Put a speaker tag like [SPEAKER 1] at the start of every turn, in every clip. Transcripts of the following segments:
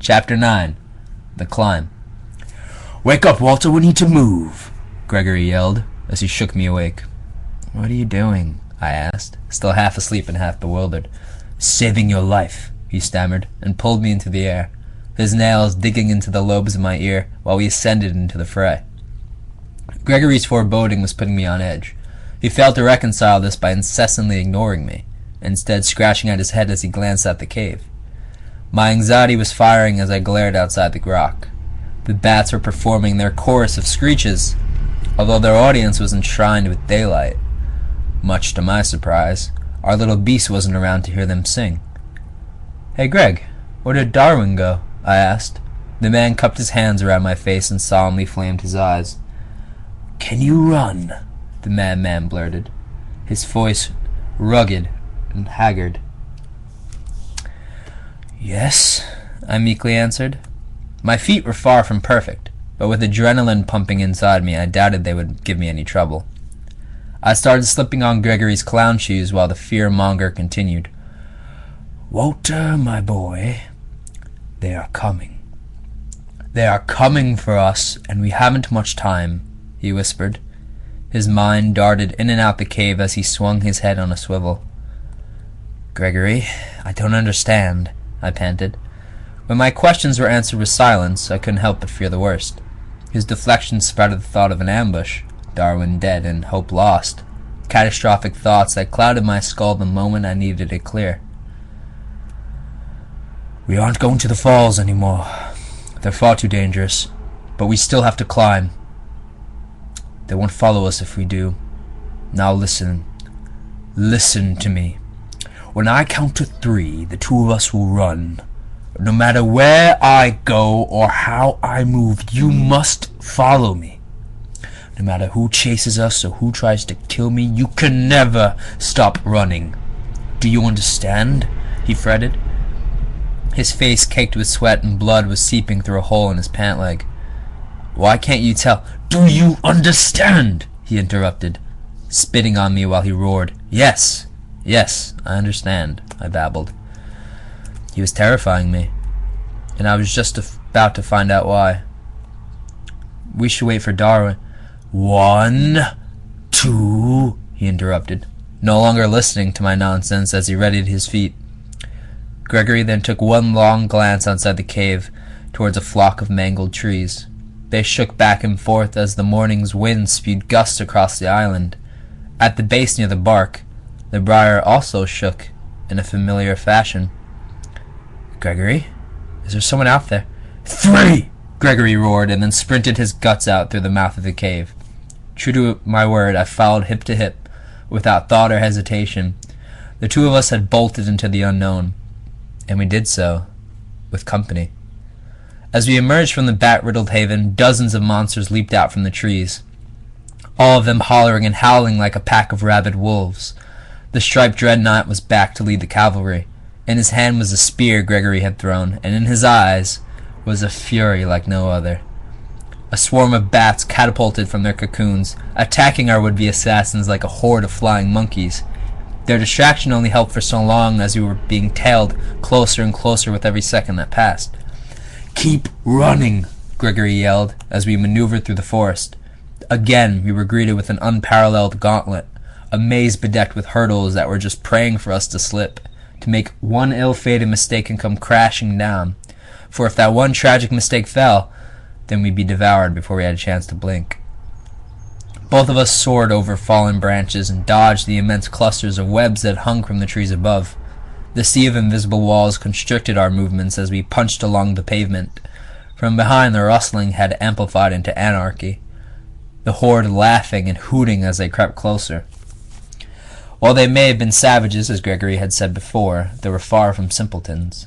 [SPEAKER 1] Chapter 9. The Climb. "Wake up, Walter, we need to move," Gregory yelled, as he shook me awake. "What are you doing?" I asked, still half asleep and half bewildered. "Saving your life," he stammered, and pulled me into the air, his nails digging into the lobes of my ear while we ascended into the fray. Gregory's foreboding was putting me on edge. He failed to reconcile this by incessantly ignoring me, instead scratching at his head as he glanced at the cave. My anxiety was firing as I glared outside the rock. The bats were performing their chorus of screeches, although their audience was enshrined with daylight. Much to my surprise, our little beast wasn't around to hear them sing. "Hey, Greg, where did Darwin go?" I asked. The man cupped his hands around my face and solemnly flamed his eyes. "Can you run?" the madman blurted, his voice rugged and haggard. "Yes," I meekly answered. My feet were far from perfect, but with adrenaline pumping inside me, I doubted they would give me any trouble. I started slipping on Gregory's clown shoes while the fear-monger continued. "Walter, my boy, they are coming. They are coming for us, and we haven't much time," he whispered. His mind darted in and out the cave as he swung his head on a swivel. "Gregory, I don't understand," I panted. When my questions were answered with silence, I couldn't help but fear the worst. His deflection sprouted the thought of an ambush, Darwin dead and hope lost, catastrophic thoughts that clouded my skull the moment I needed it clear. "We aren't going to the falls anymore. They're far too dangerous, but we still have to climb. They won't follow us if we do. Now listen. Listen to me. When I count to 3, the 2 of us will run. No matter where I go or how I move, you must follow me. No matter who chases us or who tries to kill me, you can never stop running. Do you understand?" he fretted. His face caked with sweat and blood was seeping through a hole in his pant leg. "Why can't you tell—" "Do you understand?" he interrupted, spitting on me while he roared. Yes, I understand," I babbled. He was terrifying me, and I was just about to find out why. "We should wait for Darwin." "1, 2, he interrupted, no longer listening to my nonsense as he readied his feet. Gregory then took one long glance outside the cave towards a flock of mangled trees. They shook back and forth as the morning's wind spewed gusts across the island. At the base near the bark, the briar also shook in a familiar fashion. "Gregory, is there someone out there?" 3! Gregory roared, and then sprinted his guts out through the mouth of the cave. True to my word, I followed hip to hip, without thought or hesitation. The 2 of us had bolted into the unknown, and we did so with company. As we emerged from the bat-riddled haven, dozens of monsters leaped out from the trees, all of them hollering and howling like a pack of rabid wolves. The striped dreadnought was back to lead the cavalry. In his hand was the spear Gregory had thrown, and in his eyes was a fury like no other. A swarm of bats catapulted from their cocoons, attacking our would-be assassins like a horde of flying monkeys. Their distraction only helped for so long as we were being tailed closer and closer with every second that passed. "Keep running," Gregory yelled as we maneuvered through the forest. Again we were greeted with an unparalleled gauntlet, a maze bedecked with hurdles that were just praying for us to slip, to make one ill-fated mistake and come crashing down. For if that one tragic mistake fell, then we'd be devoured before we had a chance to blink. Both of us soared over fallen branches and dodged the immense clusters of webs that hung from the trees above. The sea of invisible walls constricted our movements as we punched along the pavement. From behind, the rustling had amplified into anarchy, the horde laughing and hooting as they crept closer. While they may have been savages, as Gregory had said before, they were far from simpletons.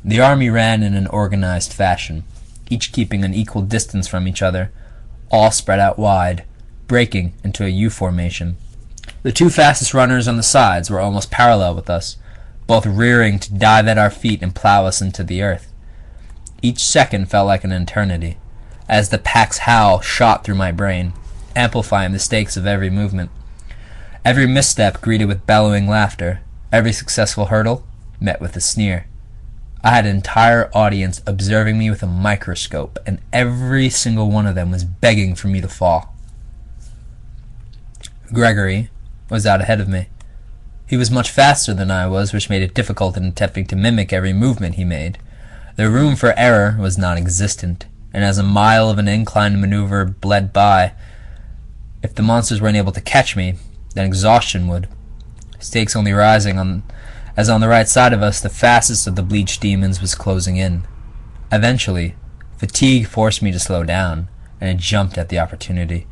[SPEAKER 1] The army ran in an organized fashion, each keeping an equal distance from each other, all spread out wide, breaking into a U formation. The 2 fastest runners on the sides were almost parallel with us, both rearing to dive at our feet and plow us into the earth. Each second felt like an eternity, as the pack's howl shot through my brain, amplifying the stakes of every movement. Every misstep greeted with bellowing laughter, every successful hurdle met with a sneer. I had an entire audience observing me with a microscope, and every single one of them was begging for me to fall. Gregory was out ahead of me. He was much faster than I was, which made it difficult in attempting to mimic every movement he made. The room for error was non-existent, and as a mile of an incline maneuver bled by, if the monsters weren't able to catch me, then exhaustion would. Stakes only rising as on the right side of us the fastest of the bleached demons was closing in. Eventually, fatigue forced me to slow down, and it jumped at the opportunity,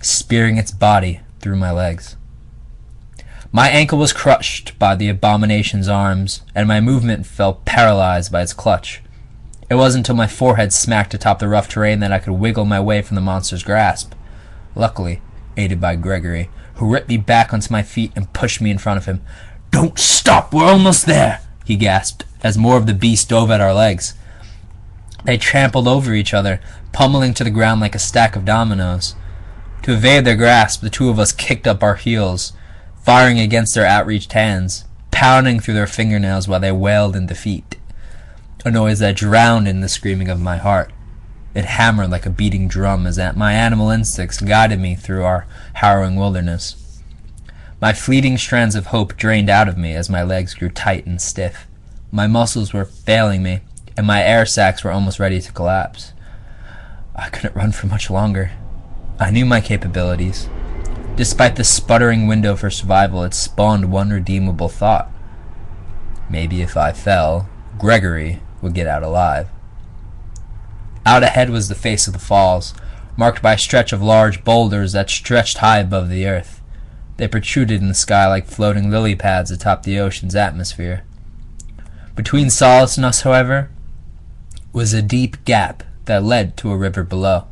[SPEAKER 1] spearing its body through my legs. My ankle was crushed by the abomination's arms, and my movement fell paralyzed by its clutch. It wasn't until my forehead smacked atop the rough terrain that I could wiggle my way from the monster's grasp. Luckily, aided by Gregory, who ripped me back onto my feet and pushed me in front of him. "Don't stop! We're almost there!" he gasped, as more of the beast dove at our legs. They trampled over each other, pummeling to the ground like a stack of dominoes. To evade their grasp, the two of us kicked up our heels, firing against their outreached hands, pounding through their fingernails while they wailed in defeat. A noise that drowned in the screaming of my heart. It hammered like a beating drum as my animal instincts guided me through our harrowing wilderness. My fleeting strands of hope drained out of me as my legs grew tight and stiff. My muscles were failing me, and my air sacs were almost ready to collapse. I couldn't run for much longer. I knew my capabilities. Despite the sputtering window for survival, it spawned one redeemable thought. Maybe if I fell, Gregory would get out alive. Out ahead was the face of the falls, marked by a stretch of large boulders that stretched high above the earth. They protruded in the sky like floating lily pads atop the ocean's atmosphere. Between Solace and us, however, was a deep gap that led to a river below.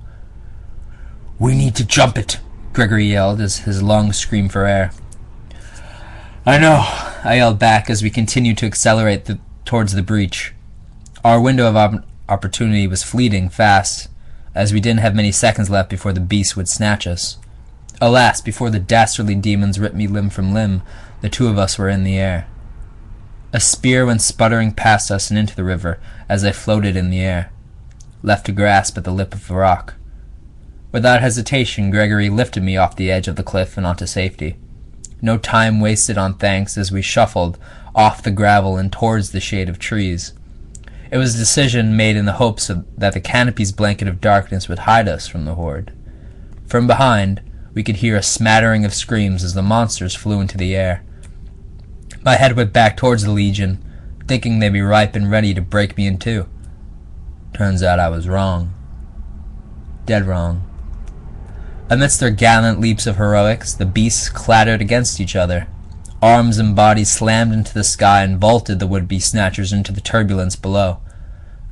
[SPEAKER 1] "We need to jump it," Gregory yelled as his lungs screamed for air. "I know," I yelled back as we continued to accelerate towards the breach. Our window of opportunity was fleeting fast, as we didn't have many seconds left before the beast would snatch us. Alas, before the dastardly demons ripped me limb from limb, the two of us were in the air. A spear went sputtering past us and into the river as I floated in the air, left to grasp at the lip of a rock. Without hesitation, Gregory lifted me off the edge of the cliff and onto safety. No time wasted on thanks as we shuffled off the gravel and towards the shade of trees. It was a decision made in the hopes that the canopy's blanket of darkness would hide us from the horde. From behind, we could hear a smattering of screams as the monsters flew into the air. My head went back towards the Legion, thinking they'd be ripe and ready to break me in two. Turns out I was wrong. Dead wrong. Amidst their gallant leaps of heroics, the beasts clattered against each other. Arms and bodies slammed into the sky and vaulted the would-be snatchers into the turbulence below.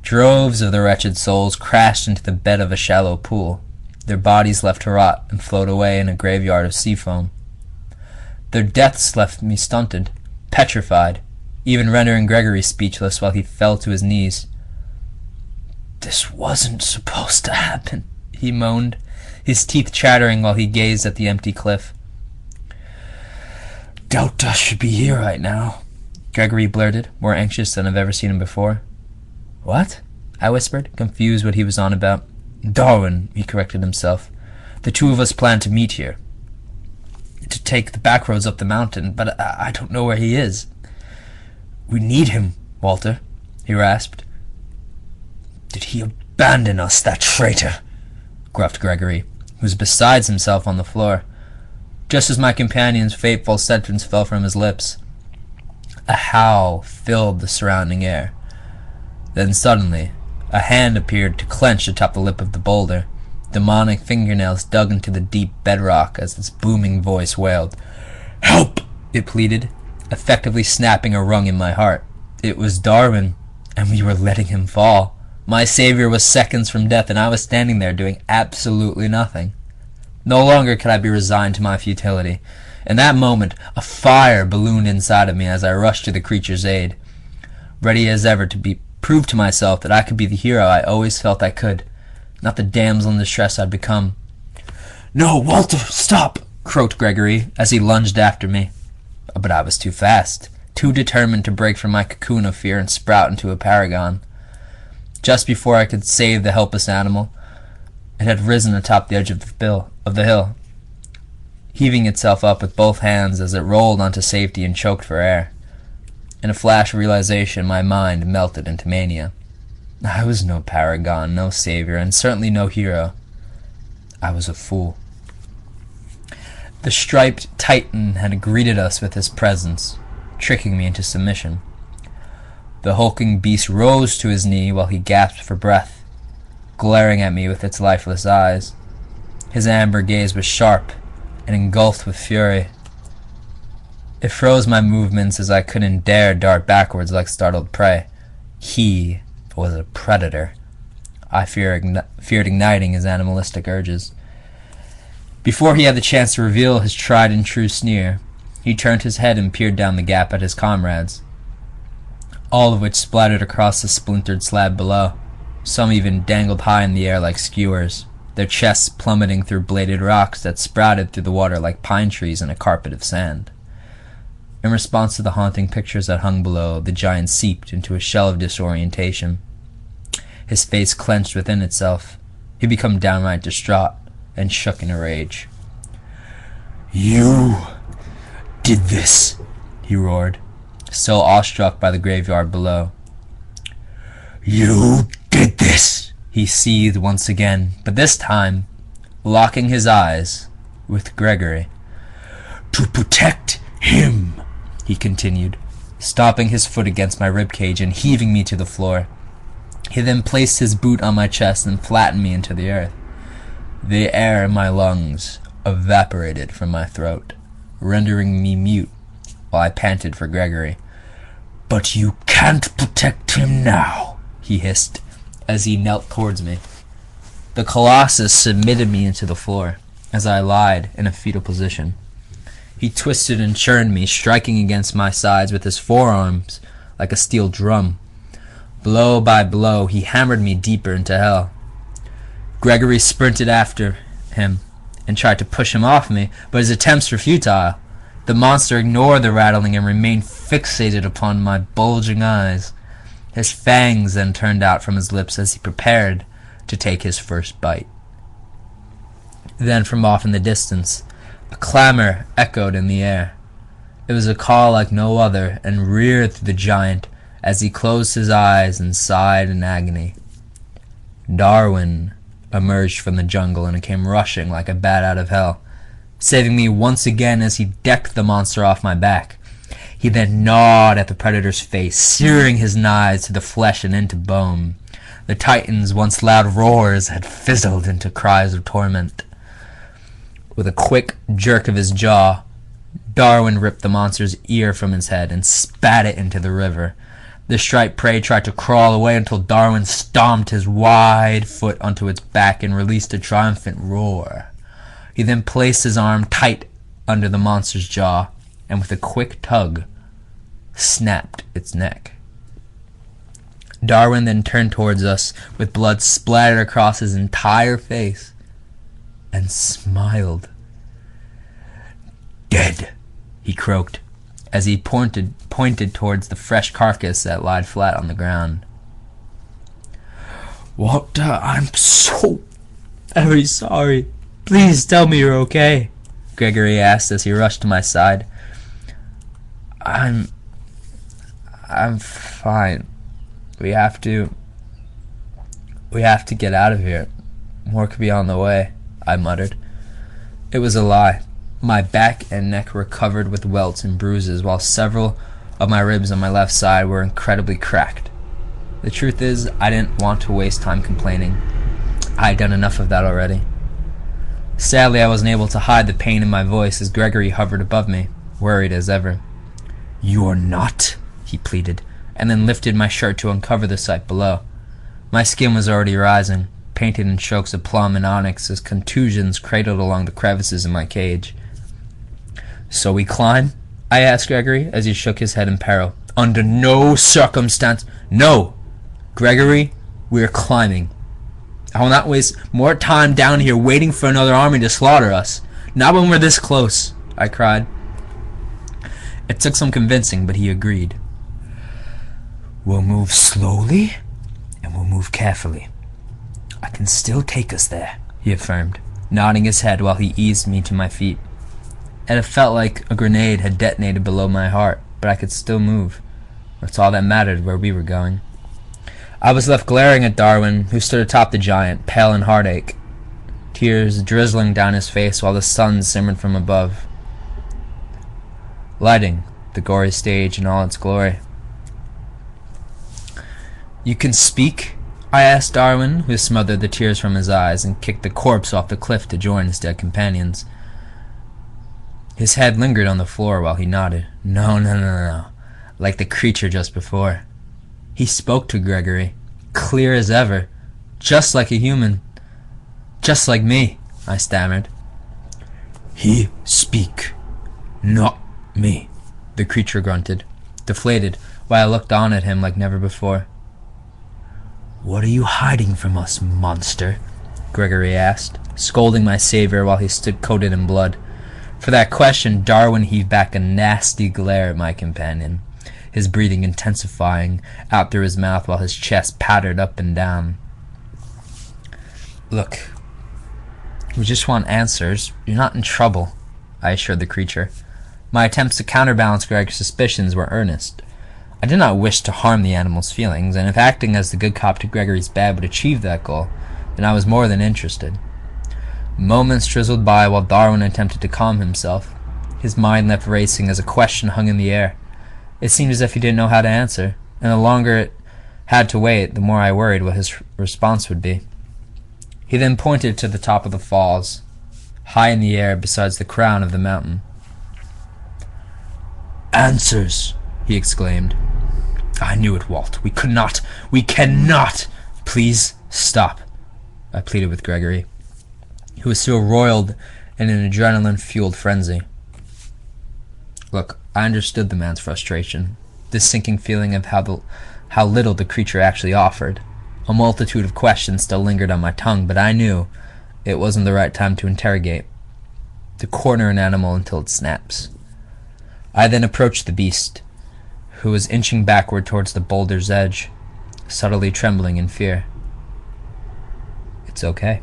[SPEAKER 1] Droves of the wretched souls crashed into the bed of a shallow pool, their bodies left to rot and float away in a graveyard of sea foam. Their deaths left me stunted, petrified, even rendering Gregory speechless while he fell to his knees. "This wasn't supposed to happen," he moaned, his teeth chattering while he gazed at the empty cliff. "Delta should be here right now," Gregory blurted, more anxious than I've ever seen him before. "What?" I whispered, confused what he was on about. "Darwin," he corrected himself. "The two of us plan to meet here, to take the back roads up the mountain, but I don't know where he is." "We need him, Walter," he rasped. "Did he abandon us, that traitor?" gruffed Gregory, who was beside himself on the floor. Just as my companion's fateful sentence fell from his lips, a howl filled the surrounding air. Then suddenly, a hand appeared to clench atop the lip of the boulder. Demonic fingernails dug into the deep bedrock as its booming voice wailed. "Help!" it pleaded, effectively snapping a rung in my heart. It was Darwin, and we were letting him fall. My savior was seconds from death, and I was standing there doing absolutely nothing. No longer could I be resigned to my futility. In that moment, a fire ballooned inside of me as I rushed to the creature's aid, ready as ever to prove to myself that I could be the hero I always felt I could, not the damsel in distress I'd become. "No, Walter, stop!" croaked Gregory as he lunged after me. But I was too fast. too determined to break from my cocoon of fear and sprout into a paragon. Just before I could save the helpless animal, it had risen atop the edge of the hill, heaving itself up with both hands as it rolled onto safety and choked for air. In a flash of realization, my mind melted into mania. I was no paragon, no savior, and certainly no hero. I was a fool. The striped titan had greeted us with his presence, tricking me into submission. The hulking beast rose to his knee while he gasped for breath, glaring at me with its lifeless eyes. His amber gaze was sharp and engulfed with fury. It froze my movements as I couldn't dare dart backwards like startled prey. He was a predator. I feared igniting his animalistic urges. Before he had the chance to reveal his tried and true sneer, he turned his head and peered down the gap at his comrades, all of which splattered across the splintered slab below. Some even dangled high in the air like skewers, their chests plummeting through bladed rocks that sprouted through the water like pine trees in a carpet of sand. In response to the haunting pictures that hung below, the giant seeped into a shell of disorientation. His face clenched within itself. He became downright distraught and shook in a rage. "You did this," he roared, still awestruck by the graveyard below. "You did this," he seethed once again, but this time locking his eyes with Gregory. "To protect him," he continued, stomping his foot against my ribcage and heaving me to the floor. He then placed his boot on my chest and flattened me into the earth. The air in my lungs evaporated from my throat, rendering me mute while I panted for Gregory. "But you can't protect him now," he hissed as he knelt towards me. The Colossus submitted me into the floor as I lied in a fetal position. He twisted and churned me, striking against my sides with his forearms like a steel drum. Blow by blow, he hammered me deeper into hell. Gregory sprinted after him and tried to push him off me, but his attempts were futile. The monster ignored the rattling and remained fixated upon my bulging eyes. His fangs then turned out from his lips as he prepared to take his first bite. Then from off in the distance, a clamor echoed in the air. It was a call like no other, and reared through the giant as he closed his eyes and sighed in agony. Darwin emerged from the jungle and came rushing like a bat out of hell, saving me once again as he decked the monster off my back. He then gnawed at the predator's face, searing his knives to the flesh and into bone. The titan's once loud roars had fizzled into cries of torment. With a quick jerk of his jaw, Darwin ripped the monster's ear from his head and spat it into the river. The striped prey tried to crawl away until Darwin stomped his wide foot onto its back and released a triumphant roar. He then placed his arm tight under the monster's jaw and with a quick tug, snapped its neck. Darwin then turned towards us with blood splattered across his entire face and smiled. "Dead," he croaked as he pointed towards the fresh carcass that lied flat on the ground. "Walter, I'm so very sorry. Please tell me you're okay," Gregory asked as he rushed to my side. I'm fine. We have to get out of here. More could be on the way," I muttered. It was a lie. My back and neck were covered with welts and bruises, while several of my ribs on my left side were incredibly cracked. The truth is, I didn't want to waste time complaining. I had done enough of that already. Sadly, I wasn't able to hide the pain in my voice as Gregory hovered above me, worried as ever. "You're not," he pleaded, and then lifted my shirt to uncover the sight below. My skin was already rising, painted in strokes of plum and onyx as contusions cradled along the crevices in my cage. "So we climb?" I asked Gregory as he shook his head in peril. "Under no circumstance." "No, Gregory, we are climbing. I will not waste more time down here waiting for another army to slaughter us. Not when we're this close," I cried. It took some convincing, but he agreed. We'll move slowly, and we'll move carefully. I can still take us there, he affirmed, nodding his head while he eased me to my feet. And it felt like a grenade had detonated below my heart, but I could still move. That's all that mattered where we were going. I was left glaring at Darwin, who stood atop the giant, pale and heartache, tears drizzling down his face while the sun simmered from above, lighting the gory stage in all its glory. You can speak? I asked Darwin, who smothered the tears from his eyes and kicked the corpse off the cliff to join his dead companions. His head lingered on the floor while he nodded. No. Like the creature just before. He spoke to Gregory, clear as ever, just like a human. Just like me, I stammered. He speak, not me, the creature grunted, deflated, while I looked on at him like never before. What are you hiding from us, monster? Gregory asked, scolding my savior while he stood coated in blood. For that question, Darwin heaved back a nasty glare at my companion, his breathing intensifying out through his mouth while his chest pattered up and down. Look, we just want answers. You're not in trouble, I assured the creature. My attempts to counterbalance Greg's suspicions were earnest. I did not wish to harm the animal's feelings, and if acting as the good cop to Gregory's bad would achieve that goal, then I was more than interested. Moments drizzled by while Darwin attempted to calm himself. His mind left racing as a question hung in the air. It seemed as if he didn't know how to answer, and the longer it had to wait, the more I worried what his response would be. He then pointed to the top of the falls, high in the air beside the crown of the mountain. Answers, he exclaimed. I knew it, Walt. We cannot! Please stop, I pleaded with Gregory, who was still roiled in an adrenaline-fueled frenzy. Look, I understood the man's frustration, this sinking feeling of how little the creature actually offered. A multitude of questions still lingered on my tongue, but I knew it wasn't the right time to interrogate, to corner an animal until it snaps. I then approached the beast, who was inching backward towards the boulder's edge, subtly trembling in fear. It's okay,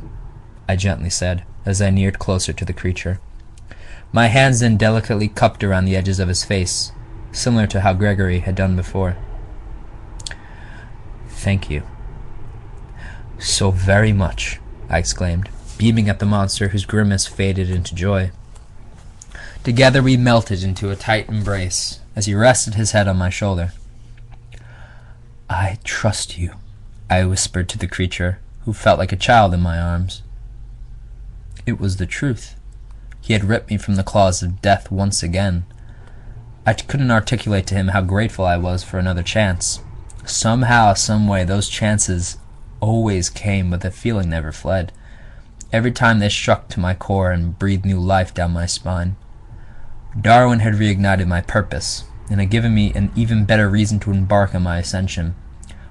[SPEAKER 1] I gently said, as I neared closer to the creature. My hands then delicately cupped around the edges of his face, similar to how Gregory had done before. Thank you. So very much, I exclaimed, beaming at the monster whose grimace faded into joy. Together we melted into a tight embrace as he rested his head on my shoulder. I trust you, I whispered to the creature, who felt like a child in my arms. It was the truth. He had ripped me from the claws of death once again. I couldn't articulate to him how grateful I was for another chance. Somehow, someway, those chances always came, but the feeling never fled. Every time they struck to my core and breathed new life down my spine. Darwin had reignited my purpose, and had given me an even better reason to embark on my ascension.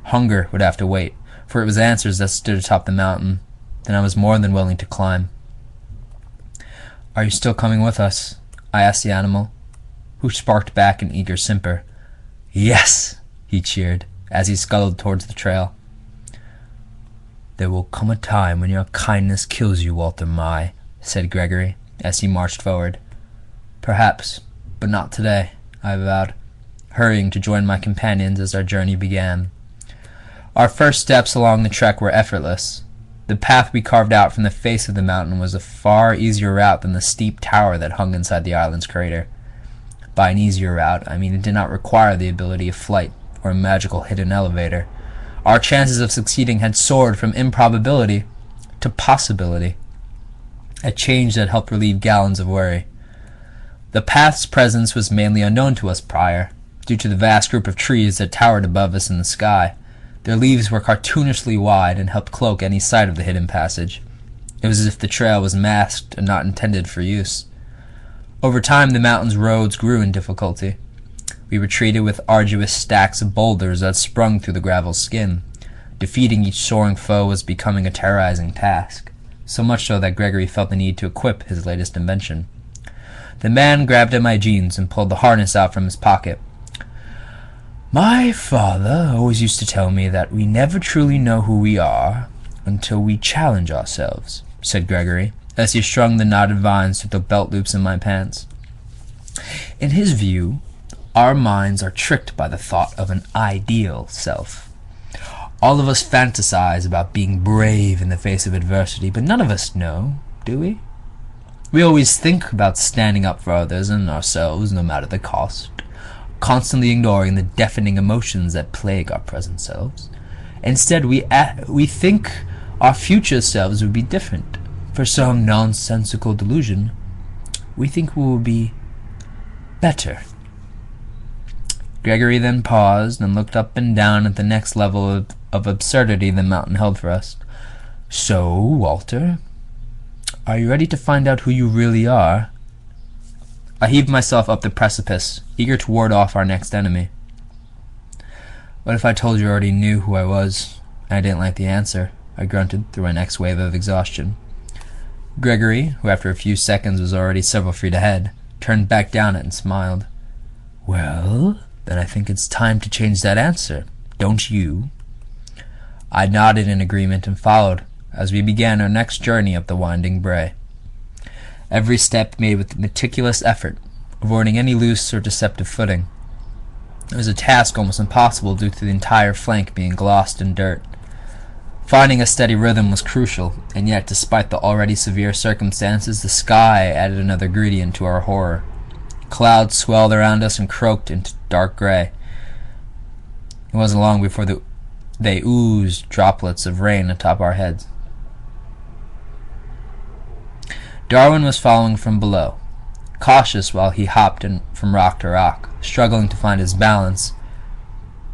[SPEAKER 1] Hunger would have to wait, for it was answers that stood atop the mountain, and I was more than willing to climb. Are you still coming with us? I asked the animal, who sparked back an eager simper. Yes, he cheered, as he scuttled towards the trail. There will come a time when your kindness kills you, Walter Mai, said Gregory, as he marched forward. Perhaps, but not today, I vowed, hurrying to join my companions as our journey began. Our first steps along the trek were effortless. The path we carved out from the face of the mountain was a far easier route than the steep tower that hung inside the island's crater. By an easier route, I mean it did not require the ability of flight or a magical hidden elevator. Our chances of succeeding had soared from improbability to possibility, a change that helped relieve gallons of worry. The path's presence was mainly unknown to us prior, due to the vast group of trees that towered above us in the sky. Their leaves were cartoonishly wide and helped cloak any sight of the hidden passage. It was as if the trail was masked and not intended for use. Over time, the mountain's roads grew in difficulty. We were treated with arduous stacks of boulders that sprung through the gravel's skin. Defeating each soaring foe was becoming a terrorizing task, so much so that Gregory felt the need to equip his latest invention. The man grabbed at my jeans and pulled the harness out from his pocket. "My father always used to tell me that we never truly know who we are until we challenge ourselves," said Gregory, as he strung the knotted vines through the belt loops in my pants. In his view, our minds are tricked by the thought of an ideal self. All of us fantasize about being brave in the face of adversity, but none of us know, do we? We always think about standing up for others and ourselves, no matter the cost, constantly ignoring the deafening emotions that plague our present selves. Instead, we think our future selves would be different. For some nonsensical delusion, we think we will be better. Gregory then paused and looked up and down at the next level of absurdity the mountain held for us. "So, Walter, are you ready to find out who you really are?" I heaved myself up the precipice, eager to ward off our next enemy. "What if I told you already knew who I was, and I didn't like the answer?" I grunted through my next wave of exhaustion. Gregory, who after a few seconds was already several feet ahead, turned back down it and smiled. "Well, then I think it's time to change that answer, don't you?" I nodded in agreement and followed as we began our next journey up the winding brae. Every step made with meticulous effort, avoiding any loose or deceptive footing. It was a task almost impossible due to the entire flank being glossed in dirt. Finding a steady rhythm was crucial, and yet, despite the already severe circumstances, the sky added another ingredient to our horror. Clouds swelled around us and croaked into dark gray. It wasn't long before they oozed droplets of rain atop our heads. Darwin was following from below, cautious while he hopped from rock to rock, struggling to find his balance.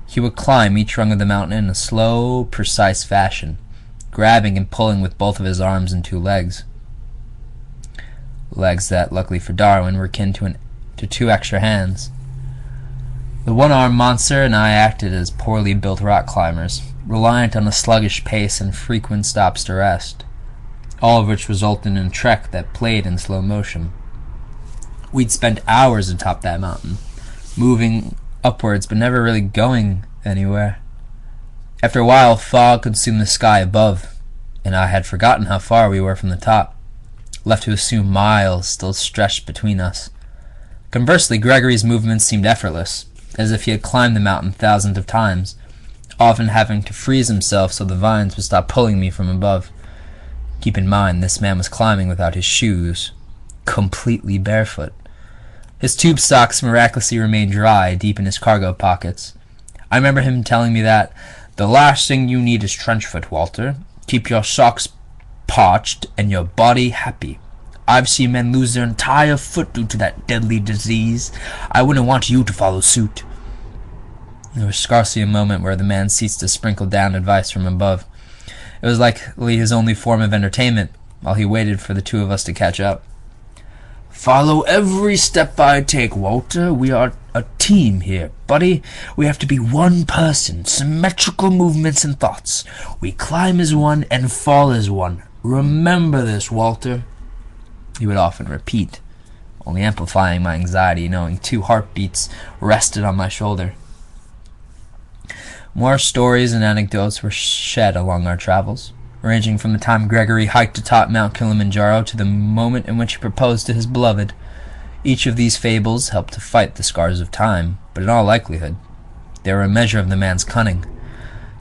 [SPEAKER 1] He would climb each rung of the mountain in a slow, precise fashion, grabbing and pulling with both of his arms and two legs. Legs that, luckily for Darwin, were akin to two extra hands. The one-armed monster and I acted as poorly built rock climbers, reliant on a sluggish pace and frequent stops to rest, all of which resulted in a trek that played in slow motion. We'd spent hours atop that mountain, moving upwards but never really going anywhere. After a while, fog consumed the sky above, and I had forgotten how far we were from the top, left to assume miles still stretched between us. Conversely, Gregory's movements seemed effortless, as if he had climbed the mountain thousands of times, often having to freeze himself so the vines would stop pulling me from above. Keep in mind, this man was climbing without his shoes, completely barefoot. His tube socks miraculously remained dry, deep in his cargo pockets. I remember him telling me that, "The last thing you need is trench foot, Walter. Keep your socks parched and your body happy. I've seen men lose their entire foot due to that deadly disease. I wouldn't want you to follow suit." There was scarcely a moment where the man ceased to sprinkle down advice from above. It was likely his only form of entertainment, while he waited for the two of us to catch up. "Follow every step I take, Walter. We are a team here, buddy. We have to be one person, symmetrical movements and thoughts. We climb as one and fall as one. Remember this, Walter," he would often repeat, only amplifying my anxiety, knowing 2 heartbeats rested on my shoulder. More stories and anecdotes were shed along our travels, ranging from the time Gregory hiked atop Mount Kilimanjaro to the moment in which he proposed to his beloved. Each of these fables helped to fight the scars of time, but in all likelihood, they were a measure of the man's cunning.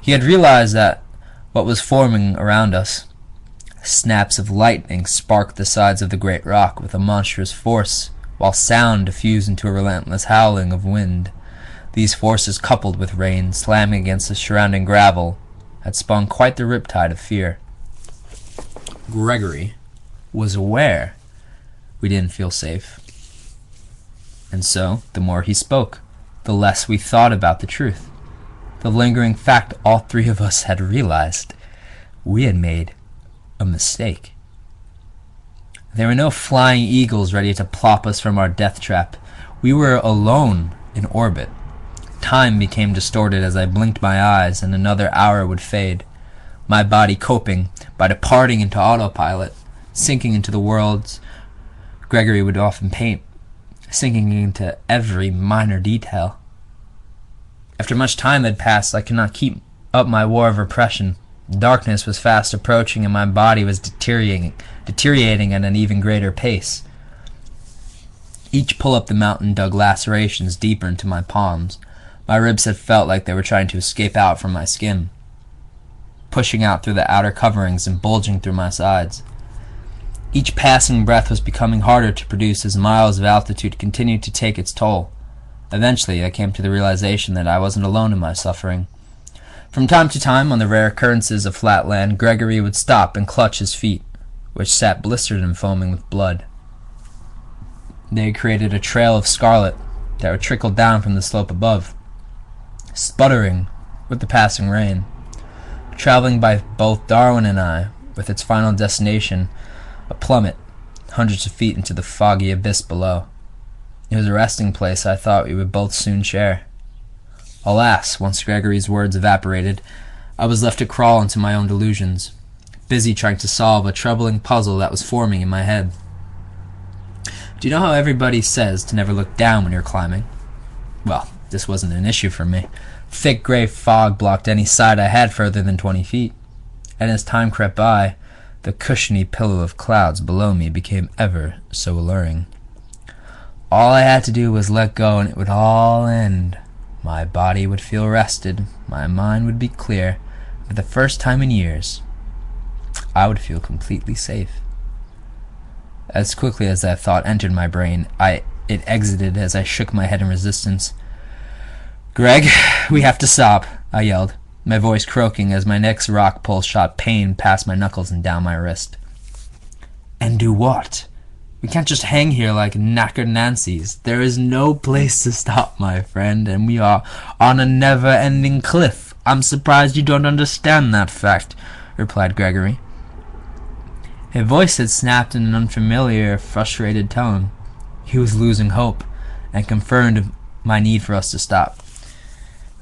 [SPEAKER 1] He had realized that what was forming around us. Snaps of lightning sparked the sides of the great rock with a monstrous force, while sound diffused into a relentless howling of wind. These forces, coupled with rain slamming against the surrounding gravel, had spun quite the riptide of fear. Gregory was aware we didn't feel safe. And so, the more he spoke, the less we thought about the truth. The lingering fact all 3 of us had realized: we had made a mistake. There were no flying eagles ready to plop us from our death trap. We were alone in orbit. Time became distorted as I blinked my eyes, and another hour would fade, my body coping by departing into autopilot, sinking into the worlds Gregory would often paint, sinking into every minor detail. After much time had passed, I could not keep up my war of repression. Darkness was fast approaching, and my body was deteriorating at an even greater pace. Each pull up the mountain dug lacerations deeper into my palms. My ribs had felt like they were trying to escape out from my skin, pushing out through the outer coverings and bulging through my sides. Each passing breath was becoming harder to produce as miles of altitude continued to take its toll. Eventually, I came to the realization that I wasn't alone in my suffering. From time to time, on the rare occurrences of flat land, Gregory would stop and clutch his feet, which sat blistered and foaming with blood. They had created a trail of scarlet that would trickle down from the slope above, sputtering with the passing rain, traveling by both Darwin and I, with its final destination a plummet hundreds of feet into the foggy abyss below. It was a resting place I thought we would both soon share. Alas, once Gregory's words evaporated, I was left to crawl into my own delusions, busy trying to solve a troubling puzzle that was forming in my head. Do you know how everybody says to never look down when you're climbing? Well, this wasn't an issue for me. Thick gray fog blocked any sight I had further than 20 feet, and as time crept by, the cushiony pillow of clouds below me became ever so alluring. All I had to do was let go and it would all end. My body would feel rested, my mind would be clear. For the first time in years, I would feel completely safe. As quickly as that thought entered my brain, it exited as I shook my head in resistance. "Greg, we have to stop," I yelled, my voice croaking as my next rock pull shot pain past my knuckles and down my wrist. "And do what? We can't just hang here like knackered Nancy's. There is no place to stop, my friend, and we are on a never-ending cliff. I'm surprised you don't understand that fact," replied Gregory. His voice had snapped in an unfamiliar, frustrated tone. He was losing hope, and confirmed my need for us to stop.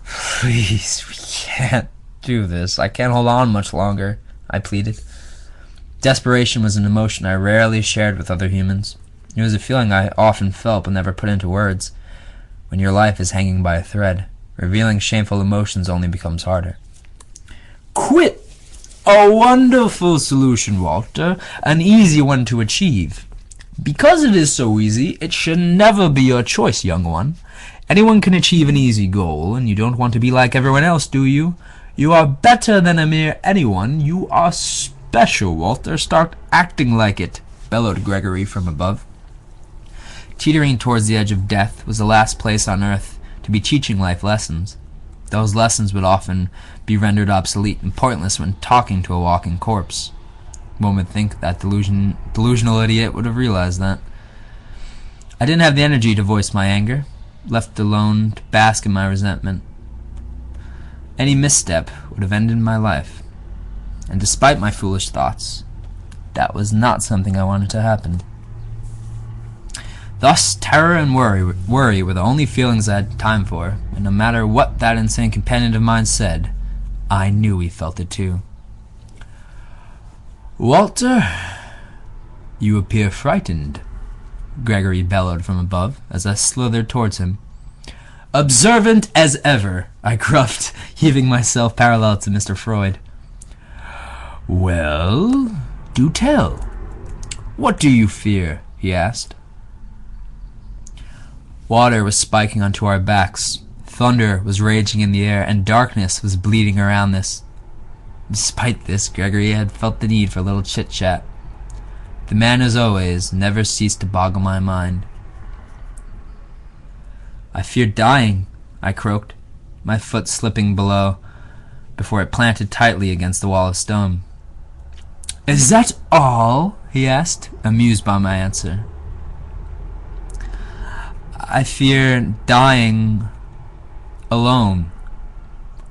[SPEAKER 1] "Please, we can't do this. I can't hold on much longer," I pleaded. Desperation was an emotion I rarely shared with other humans. It was a feeling I often felt but never put into words. When your life is hanging by a thread, revealing shameful emotions only becomes harder. "Quit! A wonderful solution, Walter. An easy one to achieve. Because it is so easy, it should never be your choice, young one. Anyone can achieve an easy goal, and you don't want to be like everyone else, do you? You are better than a mere anyone. You are special, Walter. Start acting like it," bellowed Gregory from above. Teetering towards the edge of death was the last place on earth to be teaching life lessons. Those lessons would often be rendered obsolete and pointless when talking to a walking corpse. One would think that delusional idiot would have realized that. I didn't have the energy to voice my anger, left alone to bask in my resentment. Any misstep would have ended my life, and despite my foolish thoughts, that was not something I wanted to happen. Thus, terror and worry were the only feelings I had time for, and no matter what that insane companion of mine said, I knew he felt it too. "Walter, you appear frightened," Gregory bellowed from above as I slithered towards him. "Observant as ever," I gruffed, heaving myself parallel to Mr. Freud. "Well, do tell. What do you fear?" he asked. Water was spiking onto our backs, thunder was raging in the air, and darkness was bleeding around us. Despite this, Gregory had felt the need for a little chit-chat. The man, as always, never ceased to boggle my mind. "I feared dying," I croaked, my foot slipping below before it planted tightly against the wall of stone. "Is that all?" he asked, amused by my answer. "I fear dying alone,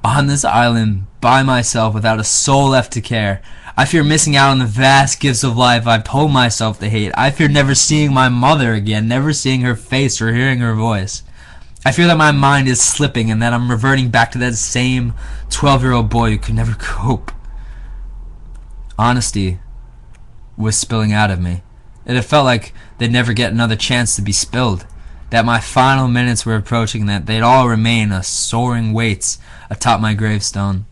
[SPEAKER 1] on this island, by myself, without a soul left to care. I fear missing out on the vast gifts of life I've told myself to hate. I fear never seeing my mother again, never seeing her face or hearing her voice. I fear that my mind is slipping and that I'm reverting back to that same 12-year-old boy who could never cope." Honesty was spilling out of me. It had felt like they'd never get another chance to be spilled. that my final minutes were approaching, that they'd all remain as soaring weights atop my gravestone.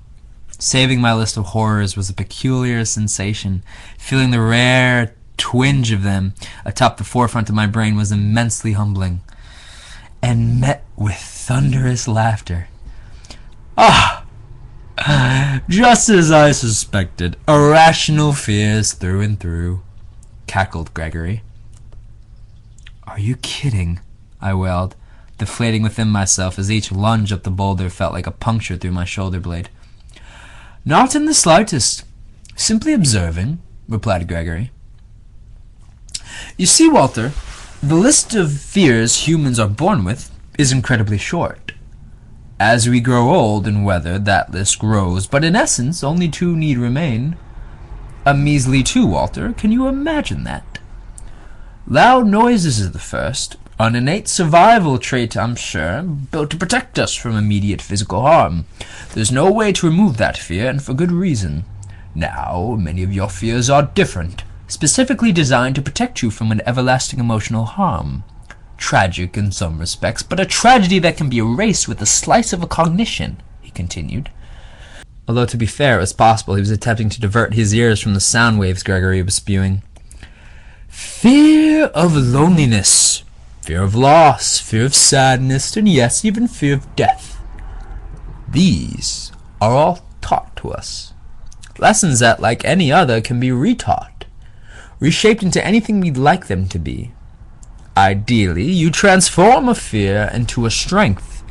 [SPEAKER 1] Saving my list of horrors was a peculiar sensation. Feeling the rare twinge of them atop the forefront of my brain was immensely humbling, and met with thunderous laughter. Ah! Just as I suspected. Irrational fears through and through, cackled Gregory. Are you kidding? I wailed, deflating within myself as each lunge up the boulder felt like a puncture through my shoulder blade. Not in the slightest. Simply observing, replied Gregory. You see, Walter, the list of fears humans are born with is incredibly short. As we grow old and weather, that list grows, but in essence, only two need remain. A measly two, Walter. Can you imagine that? Loud noises is the first, an innate survival trait, I'm sure, built to protect us from immediate physical harm. There's no way to remove that fear, and for good reason. Now, many of your fears are different, specifically designed to protect you from an everlasting emotional harm. Tragic in some respects, but a tragedy that can be erased with a slice of a cognition, he continued. Although, to be fair, it was possible he was attempting to divert his ears from the sound waves Gregory was spewing. Fear of loneliness, fear of loss, fear of sadness, and yes, even fear of death. These are all taught to us. Lessons that, like any other, can be retaught, reshaped into anything we'd like them to be. Ideally, you transform a fear into a strength,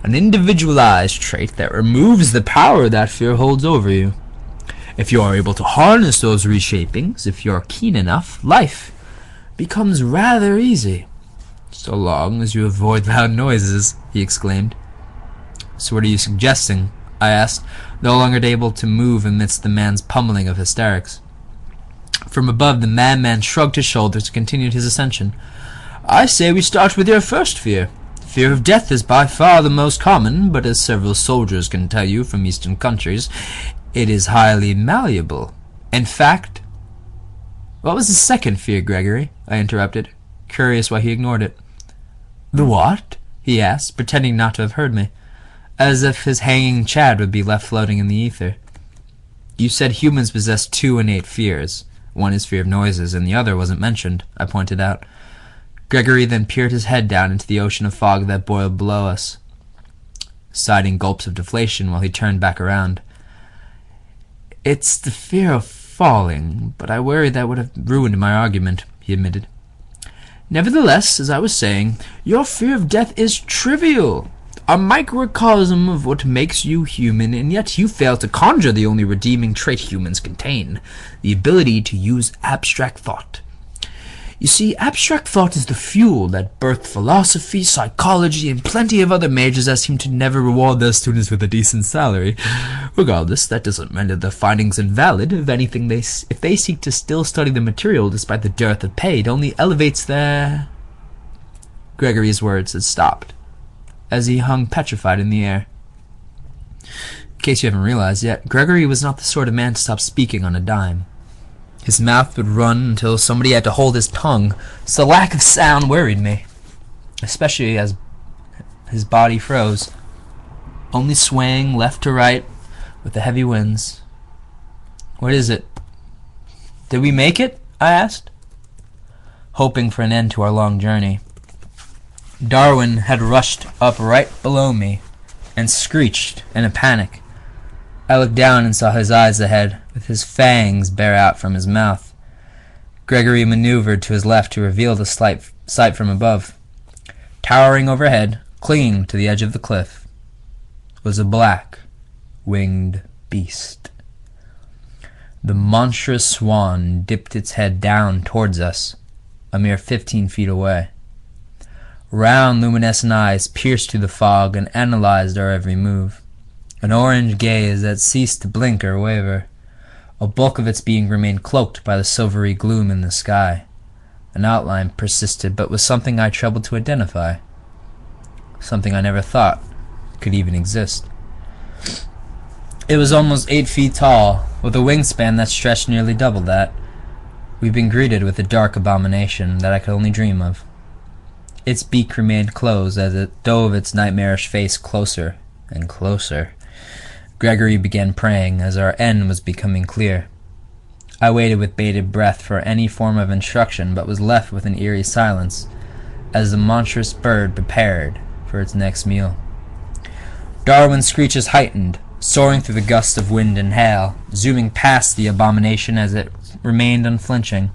[SPEAKER 1] an individualized trait that removes the power that fear holds over you. If you are able to harness those reshapings, if you are keen enough, life becomes rather easy. So long as you avoid loud noises, he exclaimed. So what are you suggesting? I asked, no longer able to move amidst the man's pummeling of hysterics. From above, the madman shrugged his shoulders and continued his ascension. I say we start with your first fear. Fear of death is by far the most common, but as several soldiers can tell you from eastern countries, it is highly malleable. In fact... What was the second fear, Gregory? I interrupted, curious why he ignored it. The what? He asked, pretending not to have heard me, as if his hanging chad would be left floating in the ether. You said humans possess two innate fears. One is fear of noises, and the other wasn't mentioned, I pointed out. Gregory then peered his head down into the ocean of fog that boiled below us, sighed gulps of deflation while he turned back around. It's the fear of falling, but I worry that would have ruined my argument, he admitted. Nevertheless, as I was saying, your fear of death is trivial, a microcosm of what makes you human, and yet you fail to conjure the only redeeming trait humans contain, the ability to use abstract thought. You see, abstract thought is the fuel that birthed philosophy, psychology, and plenty of other majors that seem to never reward their students with a decent salary. Regardless, that doesn't render their findings invalid. If anything, if they seek to still study the material despite the dearth of pay, it only elevates their... Gregory's words had stopped, as he hung petrified in the air. In case you haven't realized yet, Gregory was not the sort of man to stop speaking on a dime. His mouth would run until somebody had to hold his tongue, so the lack of sound worried me, especially as his body froze, only swaying left to right with the heavy winds. What is it? Did we make it? I asked, hoping for an end to our long journey. Darwin had rushed up right below me and screeched in a panic. I looked down and saw his eyes ahead, with his fangs bare out from his mouth. Gregory maneuvered to his left to reveal the sight from above. Towering overhead, clinging to the edge of the cliff, was a black, winged beast. The monstrous swan dipped its head down towards us, a mere 15 feet away. Round, luminescent eyes pierced through the fog and analyzed our every move. An orange gaze that ceased to blink or waver. A bulk of its being remained cloaked by the silvery gloom in the sky. An outline persisted, but was something I troubled to identify. Something I never thought could even exist. It was almost 8 feet tall, with a wingspan that stretched nearly double that. We'd been greeted with a dark abomination that I could only dream of. Its beak remained closed as it dove its nightmarish face closer and closer. Gregory began praying as our end was becoming clear. I waited with bated breath for any form of instruction, but was left with an eerie silence as the monstrous bird prepared for its next meal. Darwin's screeches heightened, soaring through the gusts of wind and hail, zooming past the abomination as it remained unflinching.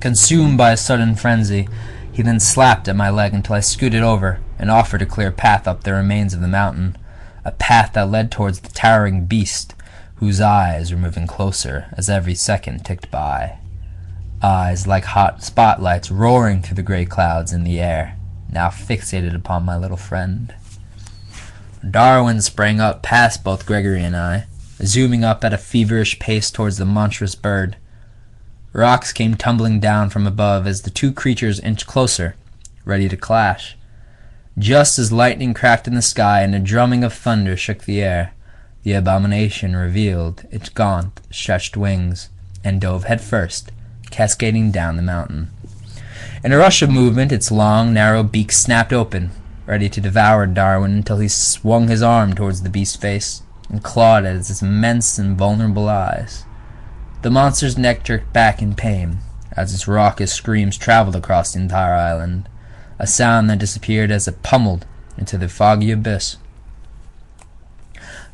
[SPEAKER 1] Consumed by a sudden frenzy, he then slapped at my leg until I scooted over and offered a clear path up the remains of the mountain, a path that led towards the towering beast, whose eyes were moving closer as every second ticked by. Eyes like hot spotlights roaring through the gray clouds in the air, now fixated upon my little friend. Darwin sprang up past both Gregory and I, zooming up at a feverish pace towards the monstrous bird. Rocks came tumbling down from above as the two creatures inched closer, ready to clash. Just as lightning cracked in the sky and a drumming of thunder shook the air, the abomination revealed its gaunt, stretched wings and dove headfirst, cascading down the mountain. In a rush of movement, its long, narrow beak snapped open, ready to devour Darwin until he swung his arm towards the beast's face and clawed at its immense and vulnerable eyes. The monster's neck jerked back in pain as its raucous screams traveled across the entire island, a sound that disappeared as it pummeled into the foggy abyss.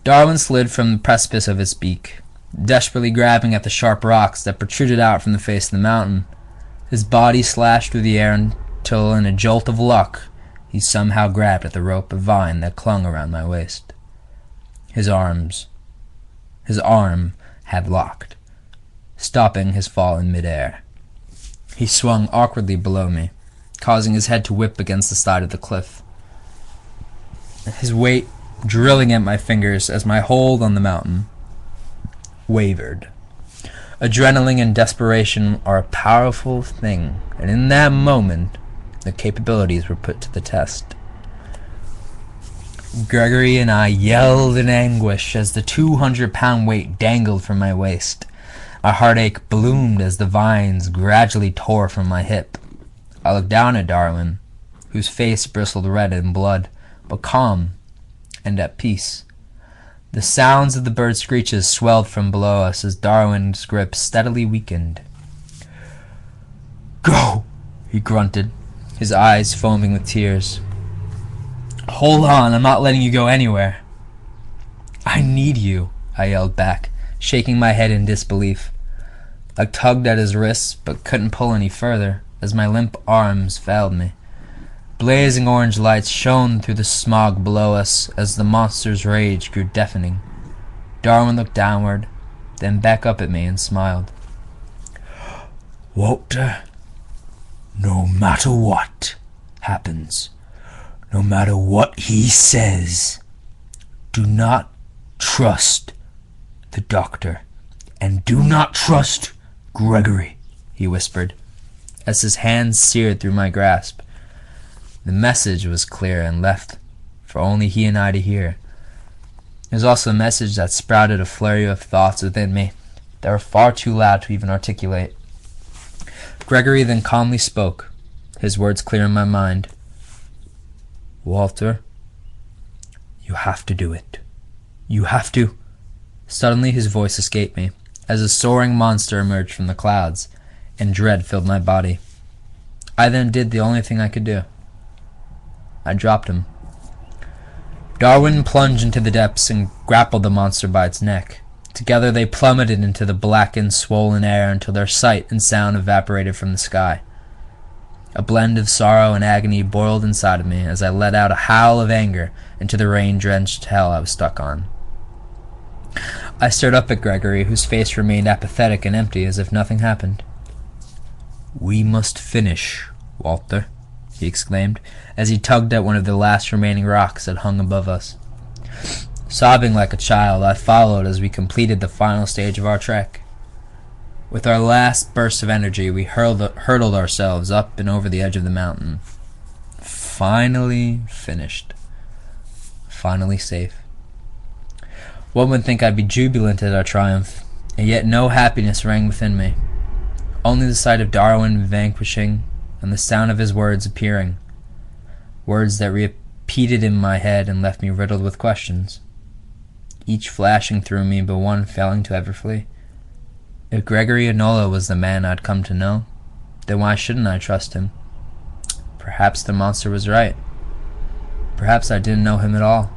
[SPEAKER 1] Darwin slid from the precipice of its beak, desperately grabbing at the sharp rocks that protruded out from the face of the mountain. His body slashed through the air until, in a jolt of luck, he somehow grabbed at the rope of vine that clung around my waist. His arm had locked, stopping his fall in midair. He swung awkwardly below me, causing his head to whip against the side of the cliff, his weight drilling at my fingers as my hold on the mountain wavered. Adrenaline and desperation are a powerful thing, and in that moment, the capabilities were put to the test. Gregory and I yelled in anguish as the 200-pound weight dangled from my waist. My heartache bloomed as the vines gradually tore from my hip. I looked down at Darwin, whose face bristled red in blood, but calm and at peace. The sounds of the bird's screeches swelled from below us as Darwin's grip steadily weakened. "Go!" he grunted, his eyes foaming with tears. "Hold on, I'm not letting you go anywhere." "I need you," I yelled back, shaking my head in disbelief. I tugged at his wrists, but couldn't pull any further, as my limp arms failed me. Blazing orange lights shone through the smog below us as the monster's rage grew deafening. Darwin looked downward, then back up at me and smiled. "Walter, no matter what happens, no matter what he says, do not trust the doctor, and do not trust Gregory," he whispered, as his hands seared through my grasp. The message was clear and left for only he and I to hear. It was also a message that sprouted a flurry of thoughts within me that were far too loud to even articulate. Gregory then calmly spoke, his words clear in my mind. "Walter, you have to do it. You have to." Suddenly his voice escaped me, as a soaring monster emerged from the clouds, and dread filled my body. I then did the only thing I could do. I dropped him. Darwin plunged into the depths and grappled the monster by its neck. Together they plummeted into the blackened, swollen air until their sight and sound evaporated from the sky. A blend of sorrow and agony boiled inside of me as I let out a howl of anger into the rain-drenched hell I was stuck on. I stared up at Gregory, whose face remained apathetic and empty as if nothing happened. "We must finish, Walter," he exclaimed, as he tugged at one of the last remaining rocks that hung above us. Sobbing like a child, I followed as we completed the final stage of our trek. With our last burst of energy, we hurtled ourselves up and over the edge of the mountain. Finally finished. Finally safe. One would think I'd be jubilant at our triumph, and yet no happiness rang within me. Only the sight of Darwin vanquishing and the sound of his words appearing. Words that repeated in my head and left me riddled with questions, each flashing through me but one failing to ever flee. If Gregory Enola was the man I'd come to know, then why shouldn't I trust him? Perhaps the monster was right. Perhaps I didn't know him at all.